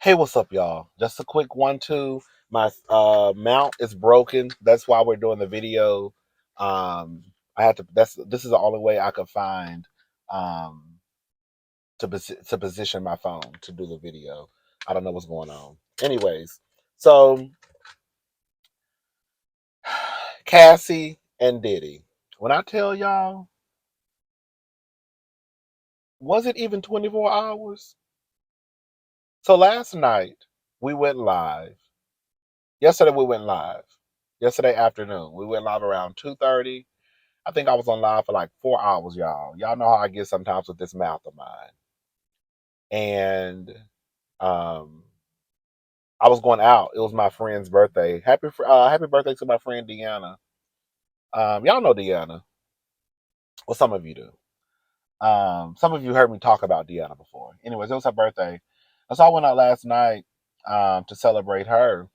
Hey, what's up, y'all? Just a quick 1-2. My mount is broken. That's why we're doing the video. I had to. This is the only way I could find um, to position my phone to do the video. I don't know what's going on. Anyways, so Cassie and Diddy. When I tell y'all, was it even 24 hours? So last night we went live. Yesterday we went live. Yesterday afternoon we went live around 2:30. I think I was on live for like 4 hours, y'all. Y'all know how I get sometimes with this mouth of mine. And um, I was going out. It was my friend's birthday. Happy birthday to my friend Deanna. Y'all know Deanna. Well, some of you do. Some of you heard me talk about Deanna before. Anyways, it was her birthday. And so I went out last night to celebrate her.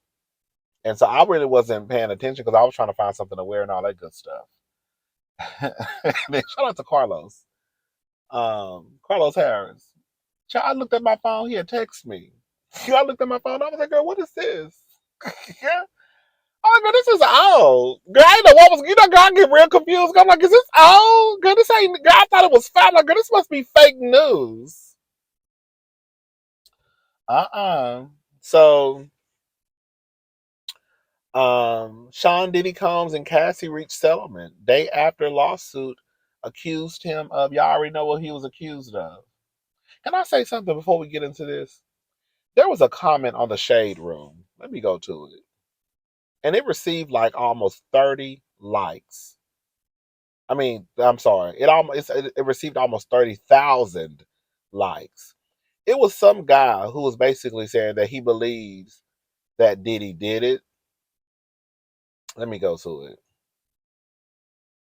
And so I really wasn't paying attention because I was trying to find something to wear and all that good stuff. And then shout out to Carlos. Carlos Harris. Child, I looked at my phone. He had texted me. I looked at my phone. I was like, "Girl, what is this?" Yeah. Oh, girl, this is old. Girl, I didn't know what was. Girl, I get real confused. I'm like, "Is this old? Girl, this ain't." Girl, I thought it was fat. Like, girl, this must be fake news. So, Sean Diddy Combs and Cassie reached settlement day after lawsuit accused him of. Y'all already know what he was accused of. Can I say something before we get into this? There was a comment on the Shade Room. Let me go to it. And it received like almost 30 likes. I mean, I'm sorry. It received almost 30,000 likes. It was some guy who was basically saying that he believes that Diddy did it. Let me go to it.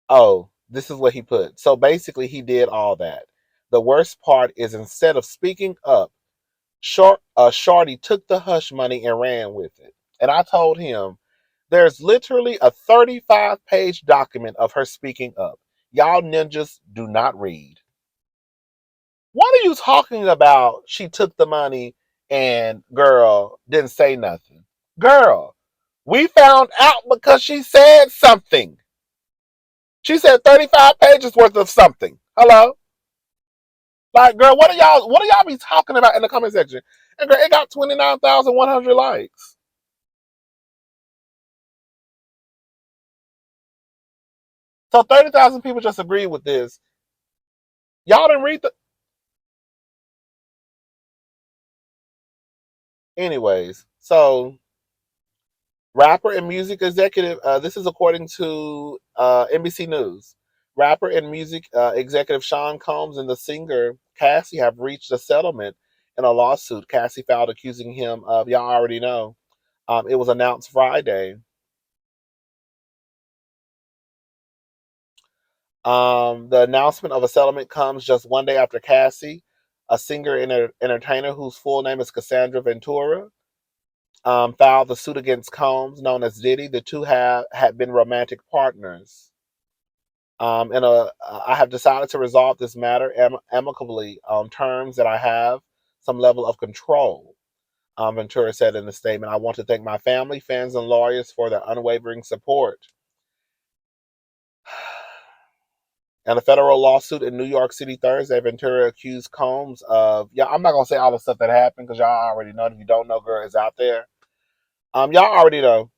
Oh, this is what he put. So basically, he did all that. The worst part is instead of speaking up, Shorty took the hush money and ran with it. And I told him, there's literally a 35-page document of her speaking up. Y'all ninjas do not read. What are you talking about? She took the money and girl didn't say nothing. Girl, we found out because she said something. She said 35 pages worth of something. Hello? Like, girl, what are y'all be talking about in the comment section? And girl, it got 29,100 likes. So 30,000 people just agreed with this. Y'all didn't read the. Anyways, so rapper and music executive, this is according to NBC News. Rapper and music executive Sean Combs and the singer Cassie have reached a settlement in a lawsuit Cassie filed accusing him of, y'all already know. It was announced Friday. The announcement of a settlement comes just one day after Cassie, a singer and entertainer whose full name is Cassandra Ventura, filed the suit against Combs, known as Diddy. The two had been romantic partners. I have decided to resolve this matter amicably on terms that I have some level of control. Ventura said in the statement, "I want to thank my family, fans, and lawyers for their unwavering support." In a federal lawsuit in New York City Thursday, Ventura accused Combs of, yeah, I'm not going to say all the stuff that happened because y'all already know. If you don't know, girl, it's out there. Y'all already know.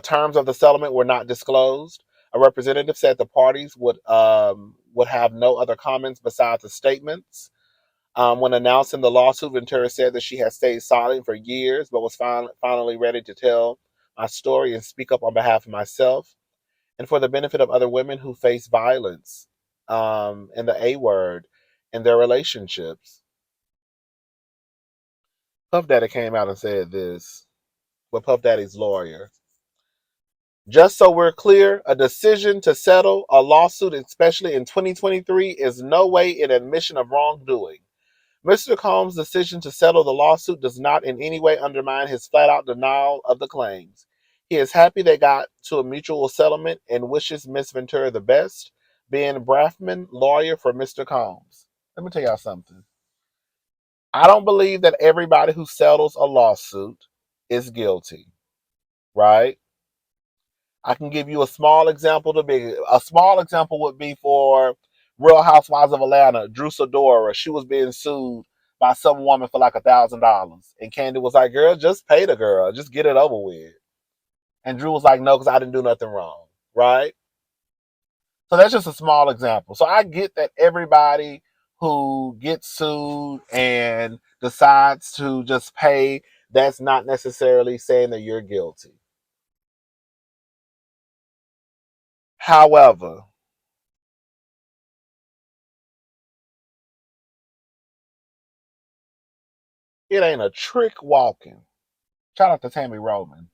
Terms of the settlement were not disclosed. A representative said the parties would have no other comments besides the statements. When announcing the lawsuit, Ventura said that she had stayed silent for years, but was finally ready to tell my story and speak up on behalf of myself and for the benefit of other women who face violence and the A word in their relationships. Puff Daddy came out and said this with Puff Daddy's lawyer. Just so we're clear, a decision to settle a lawsuit, especially in 2023, is no way an admission of wrongdoing. Mr. Combs' decision to settle the lawsuit does not in any way undermine his flat-out denial of the claims. He is happy they got to a mutual settlement and wishes Miss Ventura the best. Ben Braffman, lawyer for Mr. Combs. Let me tell y'all something. I don't believe that everybody who settles a lawsuit is guilty, right? I can give you a small example. A small example would be for Real Housewives of Atlanta, Drew Sidora. She was being sued by some woman for like $1,000, and Candy was like, "Girl, just pay the girl, just get it over with." And Drew was like, "No, because I didn't do nothing wrong," right? So that's just a small example. So I get that everybody who gets sued and decides to just pay, that's not necessarily saying that you're guilty. However, it ain't a trick walking. Shout out to Tammy Roman,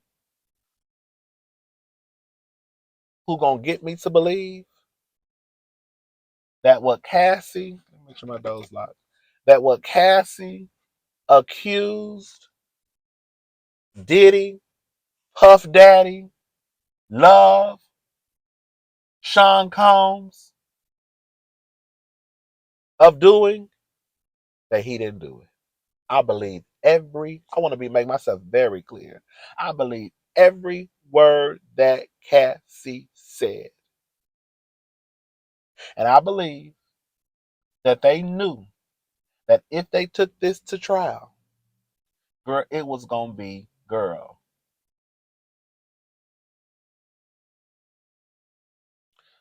who gonna get me to believe that what Cassie, let me make sure my door's locked, that what Cassie accused Diddy, Puff Daddy, Love, Sean Combs of doing, that he didn't do it. I believe I want to make myself very clear. I believe every word that Cassie said. And I believe that they knew that if they took this to trial, girl, it was going to be girl.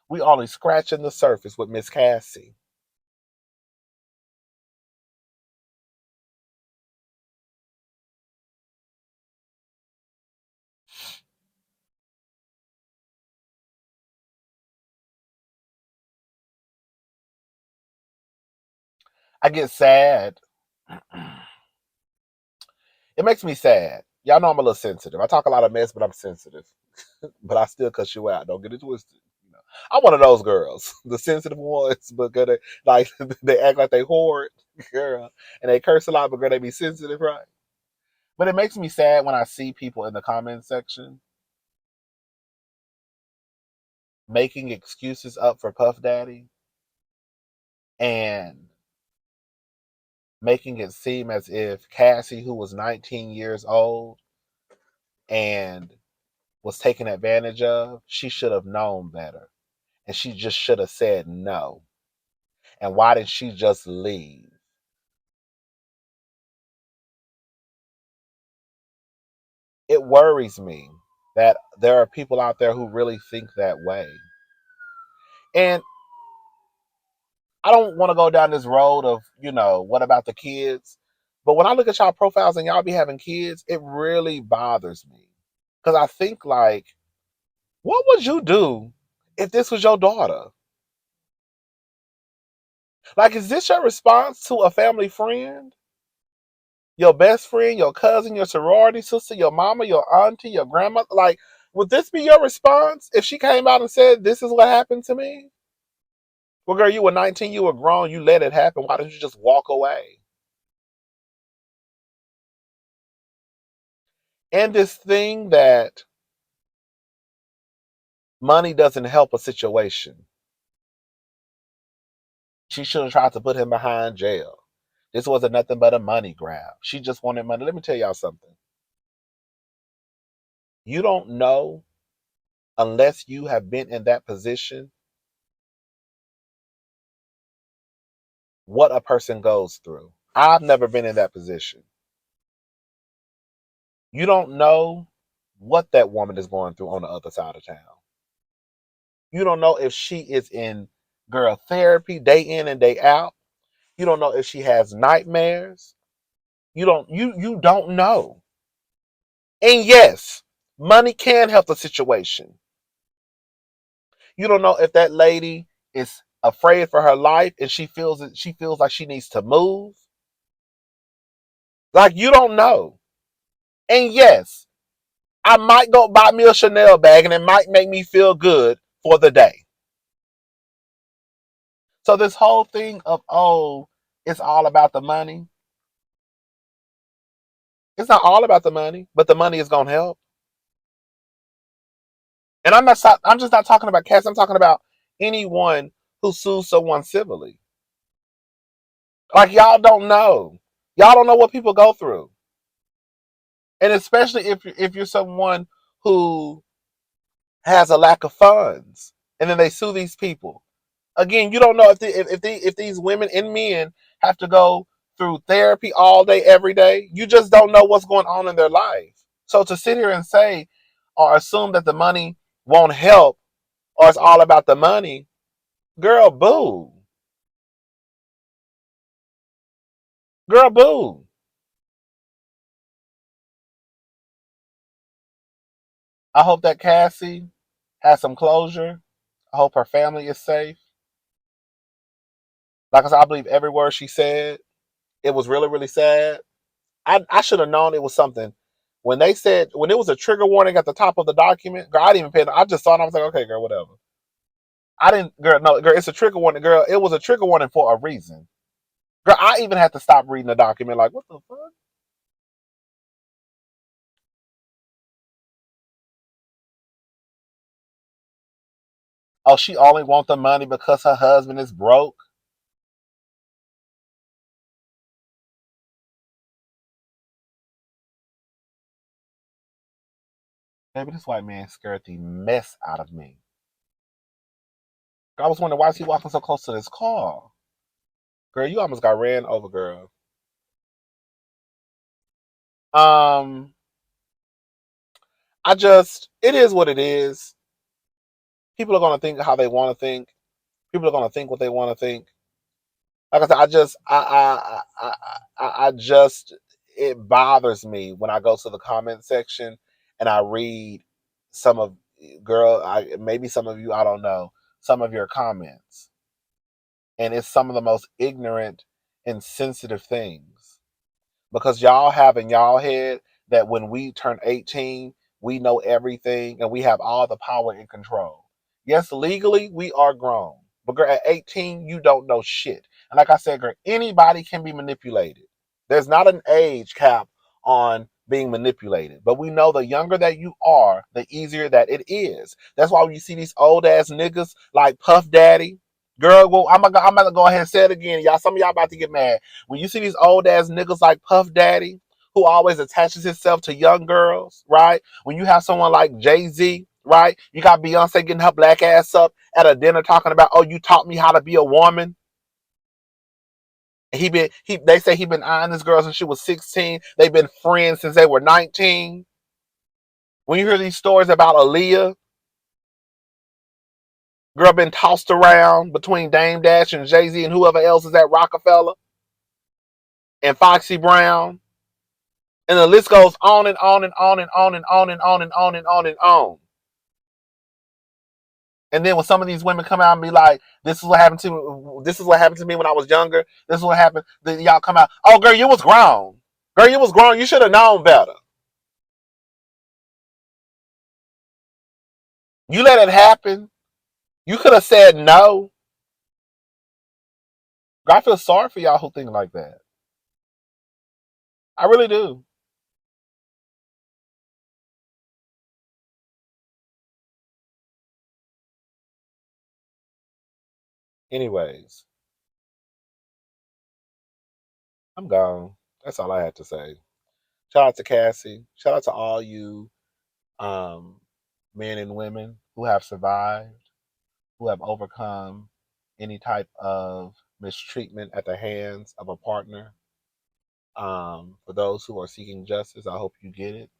We only scratching the surface with Miss Cassie. I get sad. It makes me sad. Y'all know I'm a little sensitive. I talk a lot of mess, but I'm sensitive. But I still cuss you out. Don't get it twisted. You know, I'm one of those girls, the sensitive ones, but gonna like they act like they hoard, girl, and they curse a lot, but girl, they be sensitive, right? But it makes me sad when I see people in the comment section making excuses up for Puff Daddy and making it seem as if Cassie, who was 19 years old and was taken advantage of, she should have known better. And she just should have said no. And why did she just leave? It worries me that there are people out there who really think that way. And I don't want to go down this road of, what about the kids? But when I look at y'all profiles and y'all be having kids, it really bothers me. Because I think, like, what would you do if this was your daughter? Like, is this your response to a family friend? Your best friend, your cousin, your sorority sister, your mama, your auntie, your grandmother? Like, would this be your response if she came out and said, "This is what happened to me"? Well, girl, you were 19, you were grown, you let it happen. Why didn't you just walk away? And this thing that money doesn't help a situation. She should have tried to put him behind jail. This wasn't nothing but a money grab. She just wanted money. Let me tell y'all something. You don't know unless you have been in that position what a person goes through. I've never been in that position. You don't know what that woman is going through on the other side of town. You don't know if she is in girl therapy day in and day out. You don't know if she has nightmares. You don't know. And yes, money can help the situation. You don't know if that lady is afraid for her life and she feels like she needs to move. Like, you don't know. And yes, I might go buy me a Chanel bag and it might make me feel good for the day. So this whole thing of, oh, it's all about the money. It's not all about the money, but the money is gonna help. And I'm just not talking about Cass. I'm talking about anyone who sues someone civilly. Like, y'all don't know. Y'all don't know what people go through. And especially if you're someone who has a lack of funds and then they sue these people. Again, you don't know if these women and men have to go through therapy all day, every day. You just don't know what's going on in their life. So to sit here and say or assume that the money won't help or it's all about the money, girl, boo. Girl, boo. I hope that Cassie has some closure. I hope her family is safe. Like I said, I believe every word she said. It was really, really sad. I should have known it was something. When they said, when it was a trigger warning at the top of the document, girl, I didn't even pay. I just saw it. I was like, okay, girl, whatever. I didn't, girl, no, girl, it's a trigger warning, girl. It was a trigger warning for a reason. Girl, I even had to stop reading the document. Like, what the fuck? Oh, she only wants the money because her husband is broke. Baby, this white man scared the mess out of me. I was wondering why is he walking so close to this car? Girl, you almost got ran over, girl. Um, it is what it is. People are gonna think how they want to think. People are gonna think what they want to think. Like I said, I just, it bothers me when I go to the comment section and I read some of, girl, maybe some of you, I don't know, some of your comments, and it's some of the most ignorant, insensitive things. Because y'all have in y'all head that when we turn 18, we know everything and we have all the power and control. Yes, legally, we are grown. But girl, at 18, you don't know shit. And like I said, girl, anybody can be manipulated. There's not an age cap on being manipulated. But we know the younger that you are, the easier that it is. That's why when you see these old ass niggas like Puff Daddy, girl, well, I'm gonna go ahead and say it again. Y'all, some of y'all about to get mad. When you see these old ass niggas like Puff Daddy, who always attaches himself to young girls, right? When you have someone like Jay-Z, right? You got Beyonce getting her black ass up at a dinner talking about, oh, you taught me how to be a woman. They say he been eyeing this girl since she was 16. They've been friends since they were 19. When you hear these stories about Aaliyah, girl been tossed around between Dame Dash and Jay-Z and whoever else is at Rockefeller and Foxy Brown. And the list goes on and on and on and on and on and on and on and on and on. And then when some of these women come out and be like, "This is what happened to me. This is what happened to me when I was younger. This is what happened." Then y'all come out, "Oh, girl, you was grown. Girl, you was grown. You should have known better. You let it happen. You could have said no." I feel sorry for y'all who think like that. I really do. Anyways, I'm gone. That's all I had to say. Shout out to Cassie. Shout out to all you um, men and women who have survived, who have overcome any type of mistreatment at the hands of a partner. For those who are seeking justice, I hope you get it.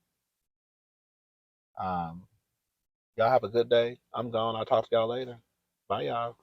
Um, y'all have a good day. I'm gone. I'll talk to y'all later. Bye, y'all.